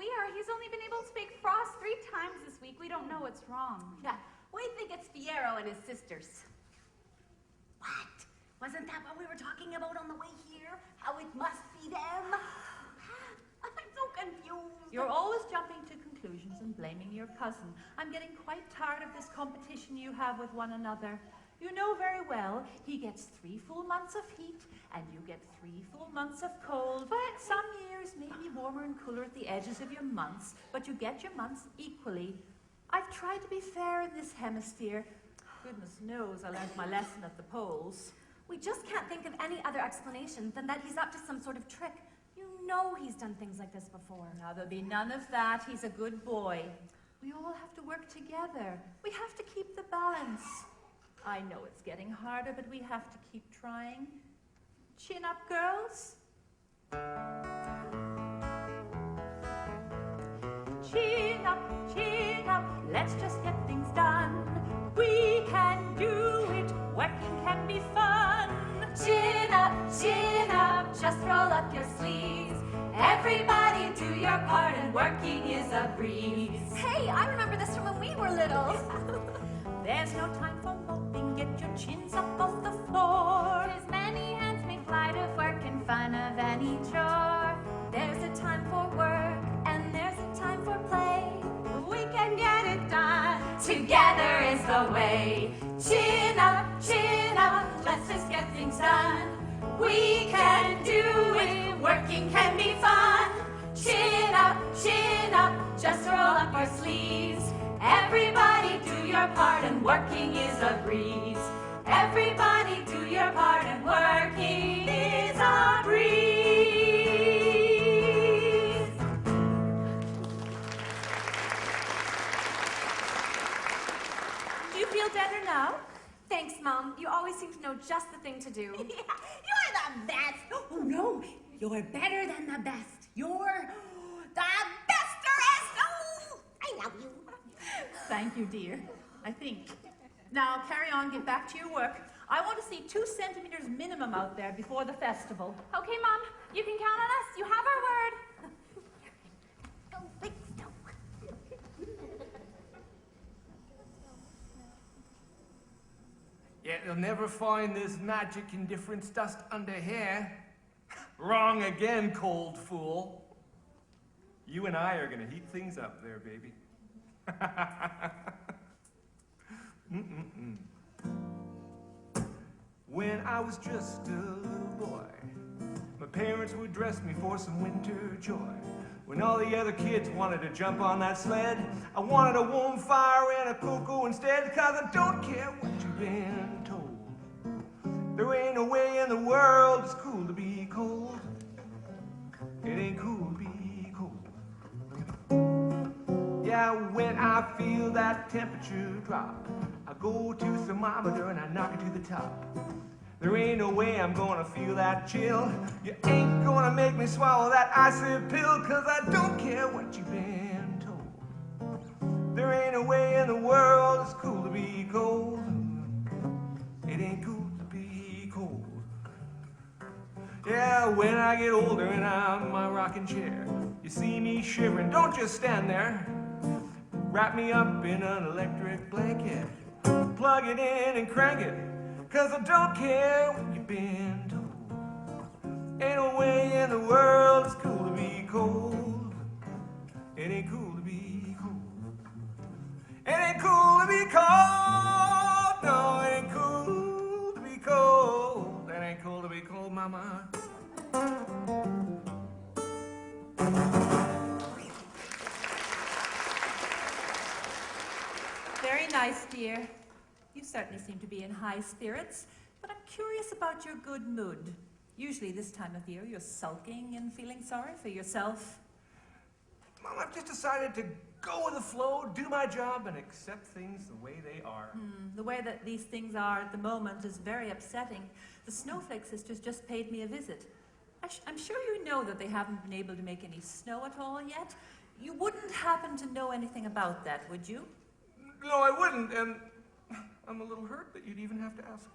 Fiero. He's only been able to make Frost 3 times this week. We don't know what's wrong. Yeah, we think it's Fiero and his sisters. What? Wasn't that what we were talking about on the way here? How it must be them? I'm so confused. You're always jumping to conclusions and blaming your cousin. I'm getting quite tired of this competition you have with one another. You know very well he gets 3 full months of heat and you get 3 full months of cold. But some years may be warmer and cooler at the edges of your months, but you get your months equally. I've tried to be fair in this hemisphere. Goodness knows I learned my lesson at the polls. We just can't think of any other explanation than that he's up to some sort of trick. You know he's done things like this before. Now, there'll be none of that. He's a good boy. We all have to work together. We have to keep the balance. I know it's getting harder, but we have to keep trying. Chin up, girls. Chin up, let's just get things done. We can do it, working can be fun. Chin up, just roll up your sleeves. Everybody do your part and working is a breeze. Hey, I remember this from when we were little. There's no time for moping, get your chins up off the floor. As many hands make light of work and fun of any chore. There's a time for work and there's a time for play. We can get it done. Together is the way. Chin up, let's just get things done. We can do it, working can be fun. Chin up, just roll up your sleeves. Everybody do your part and working is a breeze. Everybody do your part and working is a breeze. Do you feel better now? Thanks, Mom. You always seem to know just the thing to do. Yeah, you're the best. Oh no, you're better than the best. You're the besterest. Oh, I love you. Thank you, dear. I think. Now, carry on, get back to your work. I want to see 2 centimeters minimum out there before the festival. Okay, Mom, you can count on us. You have our word. Go big Snow. Yeah, they'll never find this magic indifference dust under here. Wrong again, cold fool. You and I are gonna heat things up there, baby. When I was just a little boy, my parents would dress me for some winter joy. When all the other kids wanted to jump on that sled, I wanted a warm fire and a cocoa instead, 'cause I don't care what you've been told. There ain't no way in the world it's cool to be cold. It ain't cool to be cold. Yeah, when I feel that temperature drop, I go to the thermometer and I knock it to the top. There ain't no way I'm gonna feel that chill. You ain't gonna make me swallow that icy pill, 'cause I don't care what you've been told. There ain't a way in the world it's cool to be cold. It ain't cool to be cold. Yeah, when I get older and I'm in my rocking chair, you see me shivering, don't just stand there. Wrap me up in an electric blanket, plug it in and crank it, 'cause I don't care what you've been told. Ain't no way in the world it's cool to be cold. It ain't cool to be cold. It ain't cool to be cold. No, it ain't cool to be cold. It ain't cool to be cold, mama. Very nice, dear. You certainly seem to be in high spirits, but I'm curious about your good mood. Usually this time of year, you're sulking and feeling sorry for yourself. Mom, I've just decided to go with the flow, do my job, and accept things the way they are. The way that these things are at the moment is very upsetting. The Snowflake Sisters just paid me a visit. I'm sure you know that they haven't been able to make any snow at all yet. You wouldn't happen to know anything about that, would you? No, I wouldn't, and I'm a little hurt that you'd even have to ask.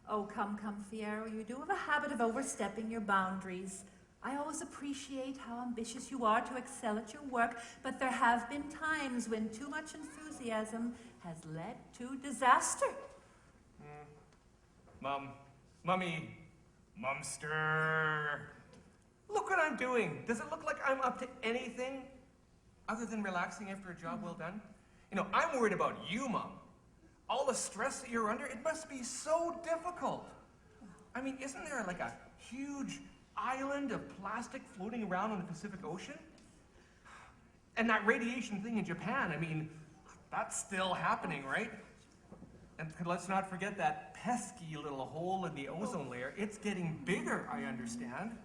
Oh, come, Fiero. You do have a habit of overstepping your boundaries. I always appreciate how ambitious you are to excel at your work, but there have been times when too much enthusiasm has led to disaster. Mummy, Mumster. Look what I'm doing. Does it look like I'm up to anything other than relaxing after a job well done? You know, I'm worried about you, Mum. All the stress that you're under, it must be so difficult. I mean, isn't there like a huge island of plastic floating around in the Pacific Ocean? And that radiation thing in Japan, I mean, that's still happening, right? And let's not forget that pesky little hole in the ozone layer. It's getting bigger, I understand.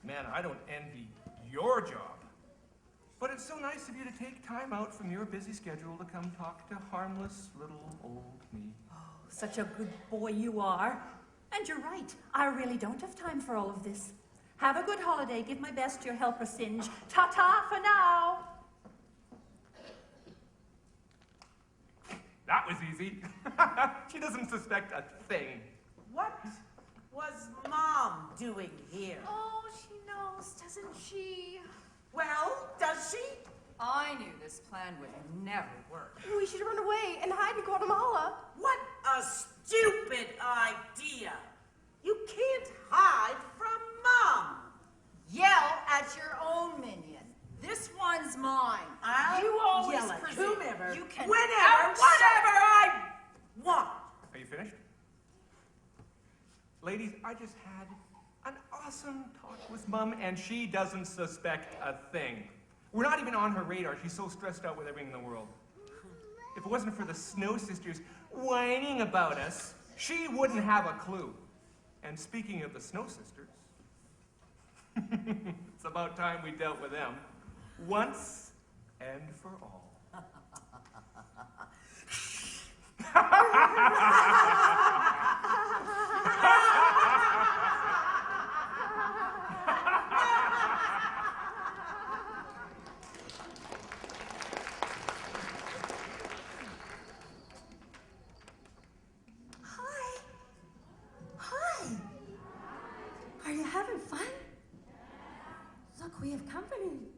Man, I don't envy your job. But it's so nice of you to take time out from your busy schedule to come talk to harmless little old me. Oh, such a good boy you are. And you're right, I really don't have time for all of this. Have a good holiday, give my best to your helper Singe. Ta-ta for now! That was easy. She doesn't suspect a thing. What was Mom doing here? Oh, she knows, doesn't she? Well, does she? I knew this plan would never work. We should run away and hide in Guatemala. What a stupid idea! You can't hide from Mom! Yell at your own minion. This one's mine. I'll You always yell at presume whomever, you can whenever, whatever I want! Are you finished? Ladies, I just had an awesome talk with Mum, and she doesn't suspect a thing. We're not even on her radar. She's so stressed out with everything in the world. If it wasn't for the Snow Sisters whining about us, she wouldn't have a clue. And speaking of the Snow Sisters, it's about time we dealt with them once and for all. Are you having fun? Look, we have company.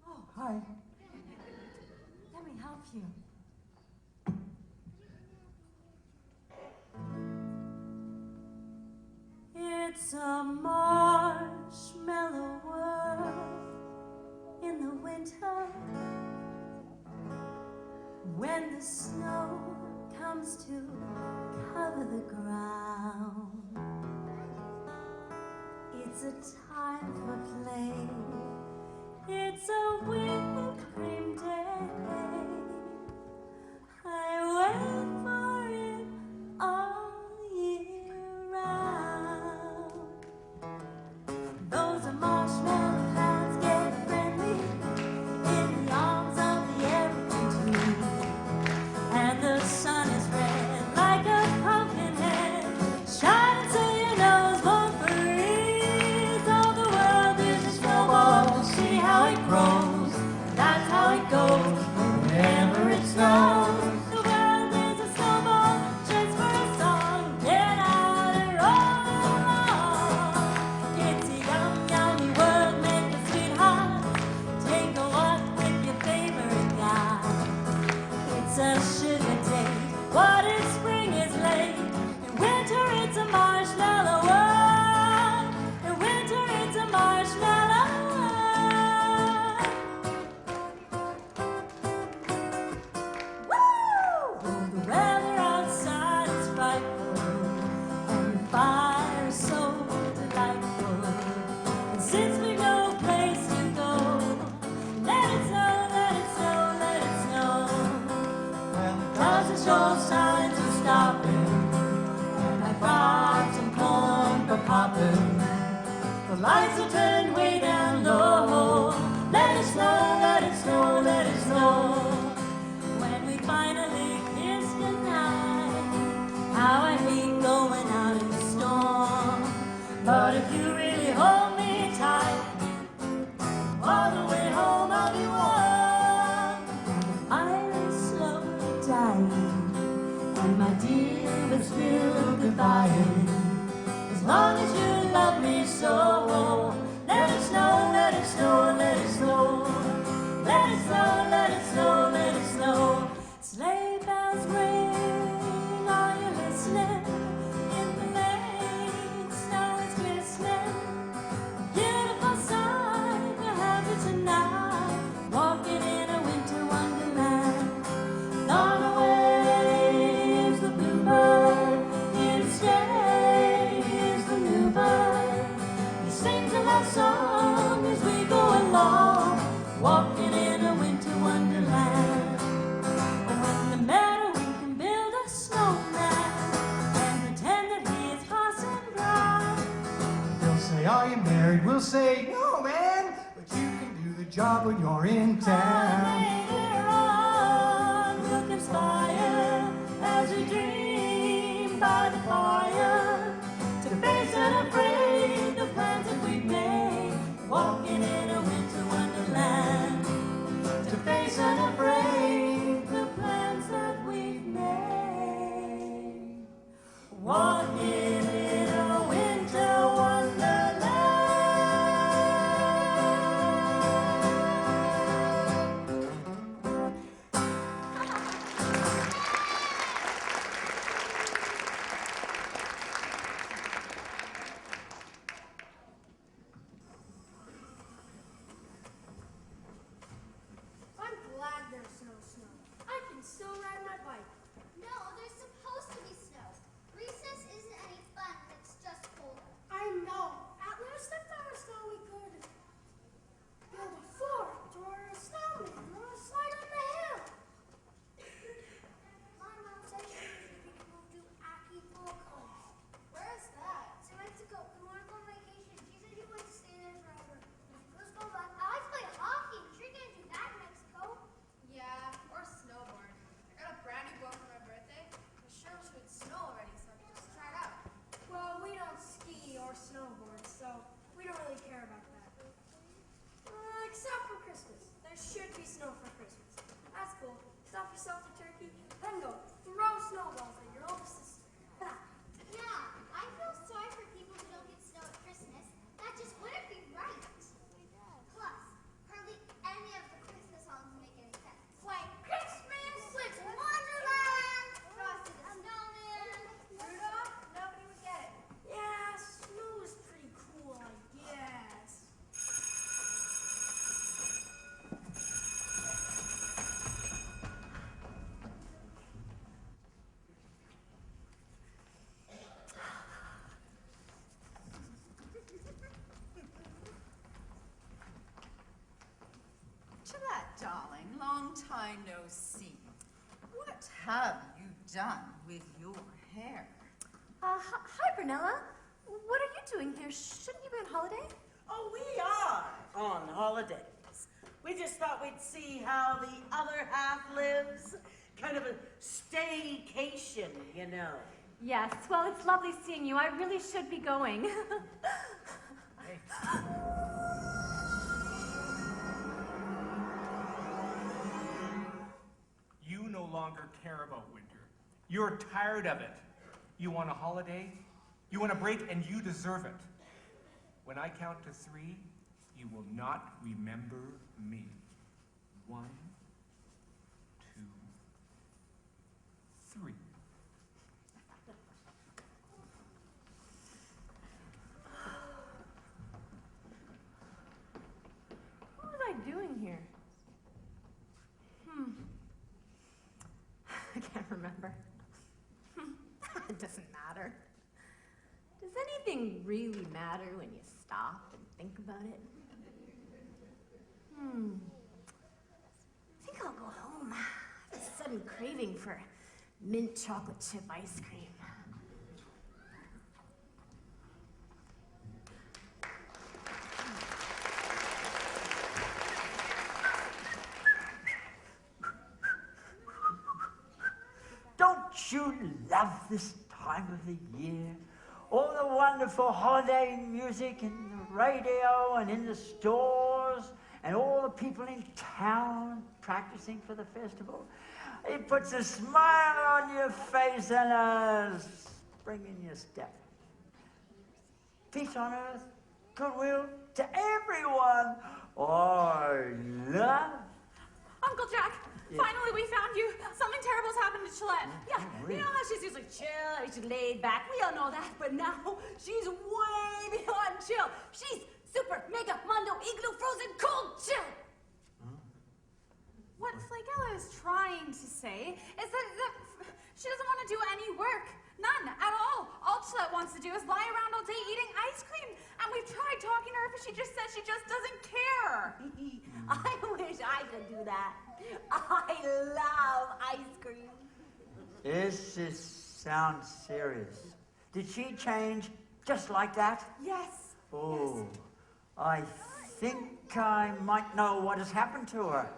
Oh, hi. Let me help you. It's a marshmallow world in the winter when the snow comes to cover the ground. It's a time for play. It's a whipped cream day. I wait for it all year round. Those are marshmallow clouds get friendly in the arms of the evergreen tree. And the sun is red like a pumpkin head, shining so your nose won't freeze. All the world is a snowball, see how it grows. That's how it goes whenever it snows. The world is a snowball, just for a song. Get out and roll along. It's a yum, yummy world, make it sweetheart. Take a walk with your favorite guy. It's a sugar day. What if spring is late? In winter it's a marshmallow world. In winter it's a marshmallow world. Woo! Oh, the weather outside is frightful, and the fire is so delightful. And since we've no place to go, let it snow, let it snow, let it snow. Well, it doesn't show signs of stopping, and I brought some corn for popping. The lights are turned way down low. Let it snow, let it snow, let it snow. When we finally kiss goodnight, how I hate going out in the storm. But if you really hold me tight, all the way home I'll be warm. I'm slowly dying, and my dear is still goodbying. walking in a winter wonderland. When the meadow we can build a snowman and pretend that he is Parson Brown. They'll say, are you married? We'll say, no, man, but you can do the job when you're in town. Later on, we'll conspire as we dream by the fire to face unafraid the plans that we've made, walking in a winter wonderland. To face unafraid the plans that we've made, walking in a winter wonderland. I'm glad there's no snow. I can still ride my bike. No, there's supposed to be snow. Recess isn't any fun when it's just colder. I know. At least if there was snow, we could build a fort or a snowman or a slide on the hill. My mom said she was we could move to Acapulco. Where is that? It's in Mexico. We want to go on vacation. She said you want to stay there forever. Let's go back. I like to play hockey. I'm sure you can't do that in Mexico. Yeah, or snowboard. I got a brand new book for my birthday. It sure should snow already, so I can just try it out. Well, we don't ski or snowboard, so we don't really care about that. Except for Christmas. There should be snow for Christmas. That's cool. Stuff yourself a turkey, then go throw snowballs at your older sister. Yeah, I feel sorry for people who don't get snow at Christmas. That just wouldn't be right. Plus, hardly any of the Christmas songs make any sense. Like Christmas, it's Wonderland, Frosty the Snowman, Rudolph, nobody would get it. Yeah, snow is pretty cool, I guess. Chillette, darling, long time no see. What have you done with your hair? Hi, Burnella. What are you doing here? Shouldn't you be on holiday? Oh, we are on holidays. We just thought we'd see how the other half lives. Kind of a staycation, you know. Yes, well, it's lovely seeing you. I really should be going. You no longer care about winter. You're tired of it. You want a holiday? You want a break, and you deserve it. When I count to 3, you will not remember me. 1, 2, 3. What was I doing here? I can't remember. It doesn't matter. Does anything really matter when you stop and think about it? I think I'll go home. I have a sudden craving for mint chocolate chip ice cream. Don't you love this time of the year? All the wonderful holiday music in the radio and in the stores, and all the people in town practicing for the festival. It puts a smile on your face and a spring in your step. Peace on earth, goodwill to everyone. Oh, love. Uncle Jack, finally we found you. Something terrible's happened to Chillette. Yeah, you know how she's usually chill, she's laid back. We all know that, but now she's way beyond chill. She's super, mega, mondo, igloo, frozen, cold chill. What Flakella is trying to say is that she doesn't want to do any work. None at all. All Chillette wants to do is lie around all day eating ice cream. And we've tried talking to her, but she just says she just doesn't care. I wish I could do that. I love ice cream. This sounds serious. Did she change just like that? Yes. Oh, I think I might know what has happened to her.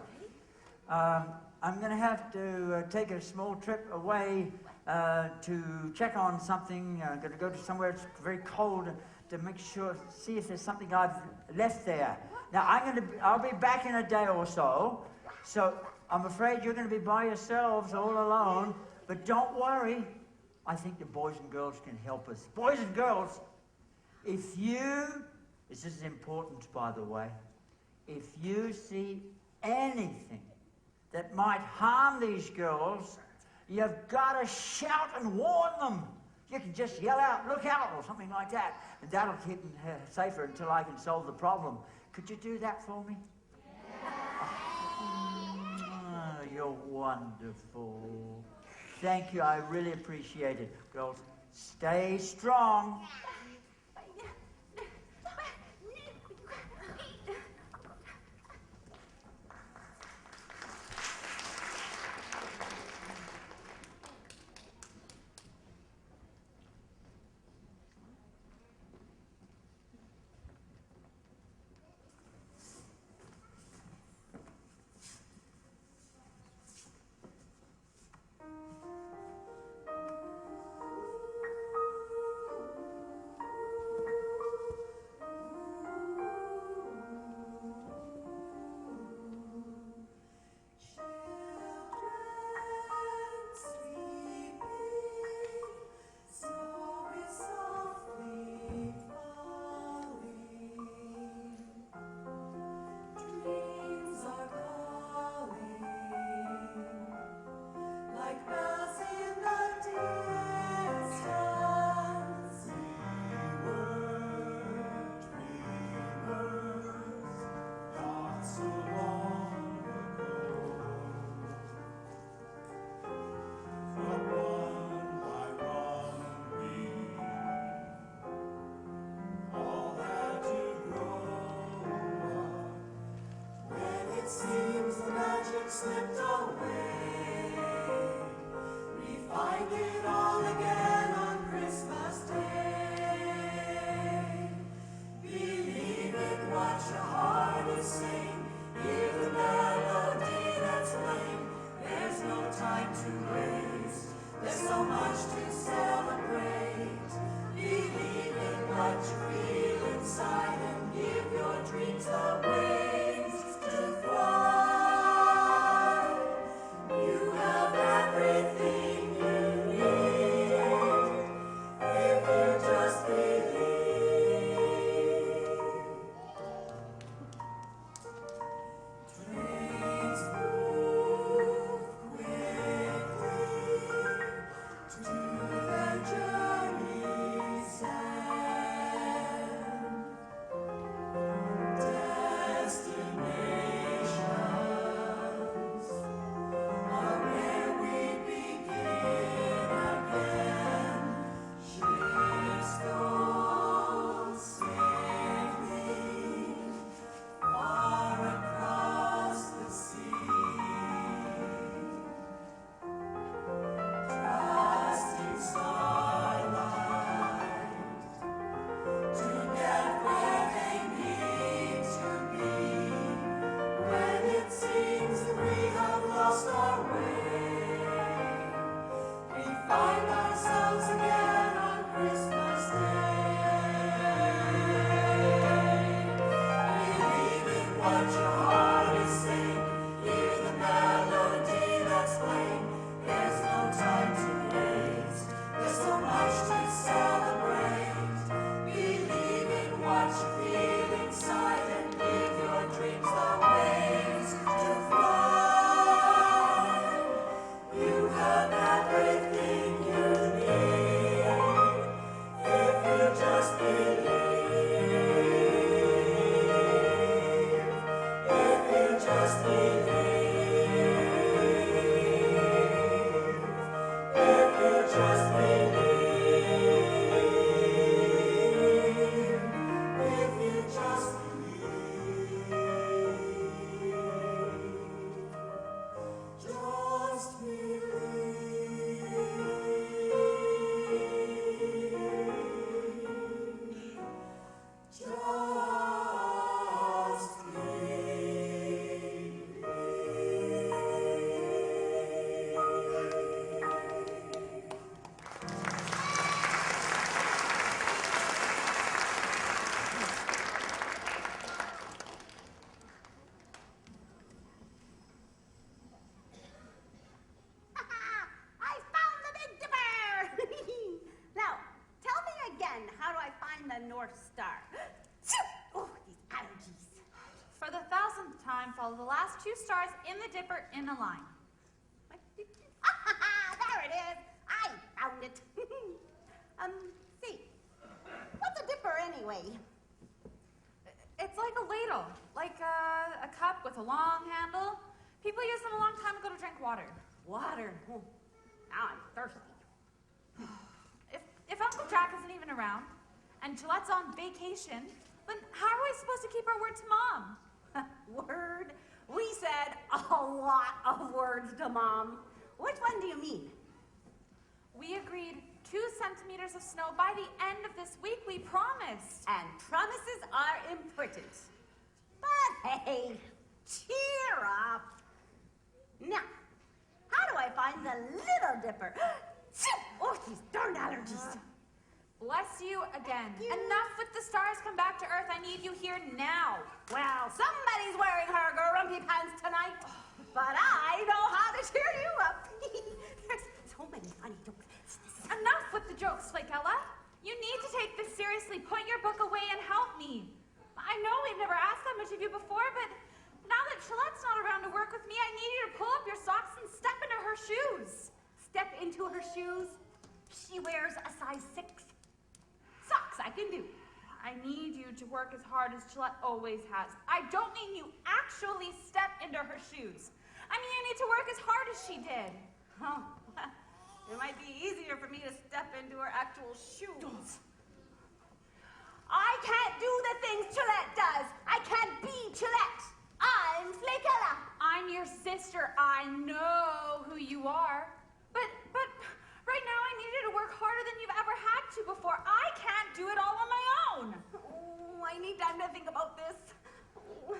I'm going to have to take a small trip away to check on something. I'm going to go to somewhere it's very cold to make sure, see if there's something I've left there. Now, I'll be back in a day or so. So I'm afraid you're going to be by yourselves all alone. But don't worry. I think the boys and girls can help us. Boys and girls, if you, this is important, by the way, if you see anything that might harm these girls, you've got to shout and warn them. You can just yell out, "Look out," or something like that, and that'll keep them safer until I can solve the problem. Could you do that for me? Oh, you're wonderful. Thank you, I really appreciate it. Girls, stay strong. Slipped away. We find it all again on Christmas Day. Believe in what your heart is saying. Hear the melody that's playing. There's no time to waste. There's so much to celebrate. Believe in what you feel inside and give your dreams the wings to fly. You have everything you need if you just believe. Trains move quickly to their journey's end. and follow the last 2 stars in the dipper in a line. There it is. I found it. See. What's a dipper anyway? It's like a ladle, like a cup with a long handle. People used them a long time ago to drink water. Water. Oh, now I'm thirsty. If Uncle Jack isn't even around, and Chillette's on vacation, then how are we supposed to keep our word to Mom? Word? We said a lot of words to Mom. Which one do you mean? We agreed 2 centimeters of snow by the end of this week, we promised. And promises are important. But hey, cheer up. Now, how do I find the Little Dipper? Oh, these darn allergies. Bless you again. Enough with the stars. Come back to Earth. I need you here now. Well, somebody's wearing her grumpy pants tonight, but I know how to cheer you up. There's so many funny jokes. Enough with the jokes, Flakella. You need to take this seriously. Put your book away and help me. I know we've never asked that much of you before, but now that Chillette's not around to work with me, I need you to pull up your socks and step into her shoes. Step into her shoes. She wears a size 6. Socks I can do. I need you to work as hard as Chillette always has. I don't mean you actually step into her shoes. I mean you need to work as hard as she did. Oh, it might be easier for me to step into her actual shoes. I can't do the things Chillette does. I can't be Chillette. I'm Flakella. I'm your sister. I know who you are. But right now I need you to work harder than you've ever had to before. I can't do it all on my own. Oh, I need time to think about this. Oh.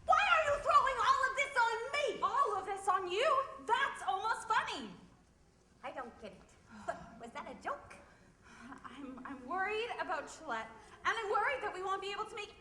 Why are you throwing all of this on me? All of this on you? That's almost funny. I don't get it. Was that a joke? I'm worried about Chillette, and I'm worried that we won't be able to make